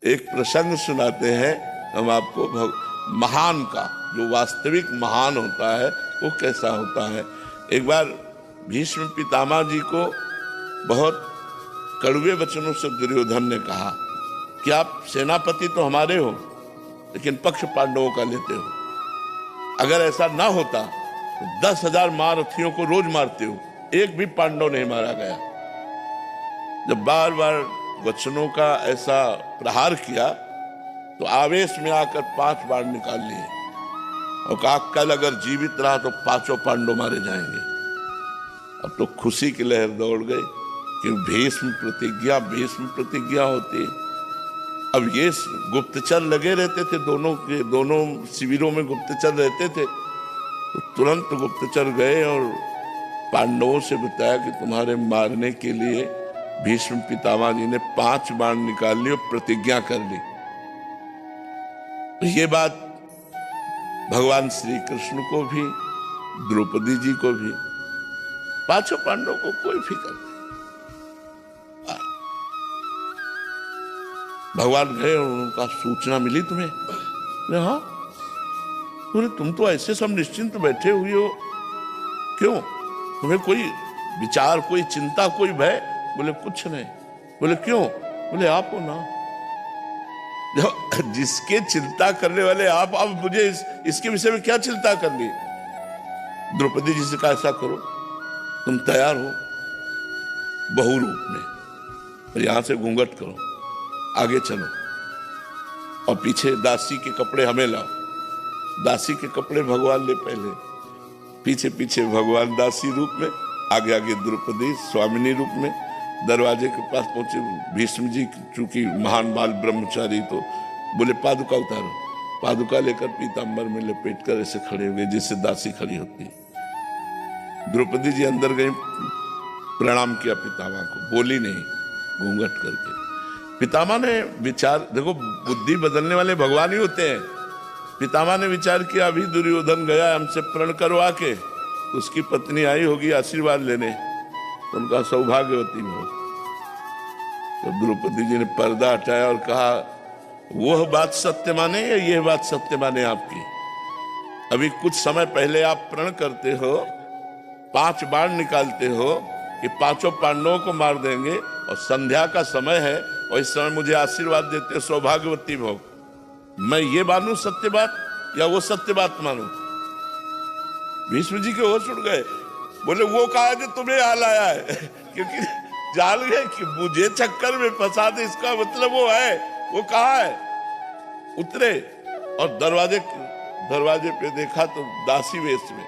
एक प्रसंग सुनाते हैं हम आपको। महान का जो वास्तविक महान होता है वो कैसा होता है। एक बार भीष्म पितामह जी को बहुत कड़वे वचनों से दुर्योधन ने कहा कि आप सेनापति तो हमारे हो लेकिन पक्ष पांडवों का लेते हो। अगर ऐसा ना होता तो 10,000 महारथियों को रोज मारते हो, एक भी पांडव नहीं मारा गया। जब बार बार वचनों का ऐसा प्रहार किया तो आवेश में आकर 5 बाण निकाल लिए और कहा कल अगर जीवित रहा तो 5 पांडव मारे जाएंगे। अब तो खुशी की लहर दौड़ गई कि भीष्म प्रतिज्ञा होती है। अब ये गुप्तचर लगे रहते थे, दोनों शिविरों में गुप्तचर रहते थे। तो तुरंत गुप्तचर गए और पांडवों से बताया कि तुम्हारे मारने के लिए भीष्म पितामह जी ने 5 बाण निकाल ली और प्रतिज्ञा कर ली। ये बात भगवान श्री कृष्ण को भी, द्रौपदी जी को भी, 5 पांडवों को कोई फिक्र नहीं। भगवान गए और उनका सूचना मिली तुम्हें? हाँ। बोले तुम तो ऐसे सब निश्चिंत बैठे हुए हो, क्यों? तुम्हें कोई विचार, कोई चिंता, कोई भय? बोले कुछ नहीं। बोले क्यों? बोले आप हो ना, जो जिसके चिंता करने वाले आप मुझे इसके विषय में क्या चिंता करनी? द्रौपदी जी से कहा ऐसा करो, तुम तैयार हो बहु रूप में और यहां से घूंघट करो, आगे चलो और पीछे दासी के कपड़े हमें लाओ। दासी के कपड़े भगवान ले पहले, पीछे पीछे भगवान दासी रूप में, आगे आगे द्रौपदी स्वामिनी रूप में। दरवाजे के पास पहुंचे भीष्म जी, चूंकि महान बाल ब्रह्मचारी, तो बोले पादुका उतारो। पादुका लेकर पीतांबर में लपेट कर ऐसे खड़े हो गए जैसे दासी खड़ी होती। द्रौपदी जी अंदर गई, प्रणाम किया पितामह को, बोली नहीं, घूंघट करके। पितामह ने विचार, देखो बुद्धि बदलने वाले भगवान ही होते हैं। पितामह ने विचार किया अभी दुर्योधन गया हमसे प्रण करवा के, उसकी पत्नी आई होगी आशीर्वाद लेने, तो उनका सौभाग्यवती हो। तो द्रौपदी जी ने पर्दा हटाया और कहा वह बात सत्य माने या यह बात सत्य माने आपकी? अभी कुछ समय पहले आप प्रण करते हो, 5 बाण निकालते हो कि 5 पांडवों को मार देंगे, और संध्या का समय है और इस समय मुझे आशीर्वाद देते हो सौभाग्यवती भव। मैं ये मानूं सत्य बात या वो सत्य बात मानूं? भीष्म जी के होश उड़ गए। बोले वो कहा जो तुम्हें हाल आया है, क्योंकि जान गए कि मुझे चक्कर में फंसा दे, इसका मतलब वो है। वो कहा है? उतरे और दरवाजे पे देखा तो दासी वेश में।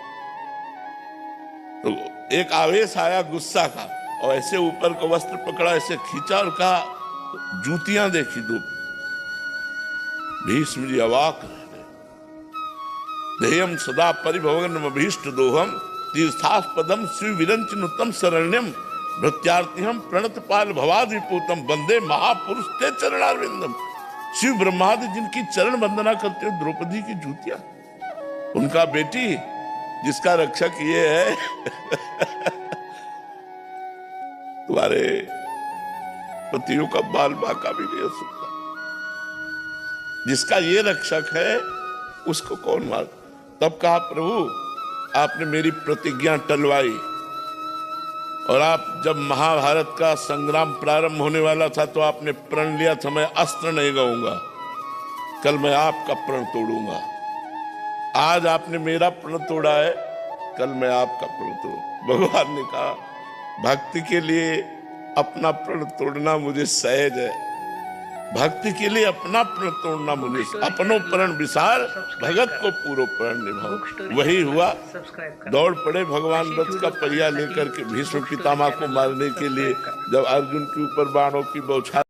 तो एक आवेश आया गुस्सा का और ऐसे ऊपर का वस्त्र पकड़ा, ऐसे खींचा और कहा जूतियां देखी 2। भीष्म जी अवाक रह गए। देयम सदा परिभवगन अभीष्ट दोहम तीर्थास्पदम शिव विरंचनुतम शरण्यम भृत्यार्थिहम प्रणतपाल भवादिपूतम वंदे महापुरुष ते चरणारविंदम। शिव ब्रह्मादि जिनकी चरण वंदना करते हो, द्रौपदी की जूतियां, उनका बेटी जिसका रक्षक ये है तुम्हारे पतियों का बाल बाका भी नहीं हो सकता, जिसका ये रक्षक है उसको कौन मार? तब कहा प्रभु आपने मेरी प्रतिज्ञा टलवाई, और आप जब महाभारत का संग्राम प्रारंभ होने वाला था तो आपने प्रण लिया था मैं अस्त्र नहीं गाऊंगा, कल मैं आपका प्रण तोड़ूंगा। आज आपने मेरा प्रण तोड़ा है, कल मैं आपका प्रण तोड़ूंगा। भगवान ने कहा भक्ति के लिए अपना प्रण तोड़ना मुझे सहज है, भक्ति के लिए अपना प्रण तोड़ना मुझे, अपनो प्रण विसार भगत को पूरो प्रण निभाओ। वही हुआ, दौड़ पड़े भगवान रथ का पहिया लेकर के भीष्म पितामह को मारने के लिए। जब अर्जुन के ऊपर बाणों की बौछार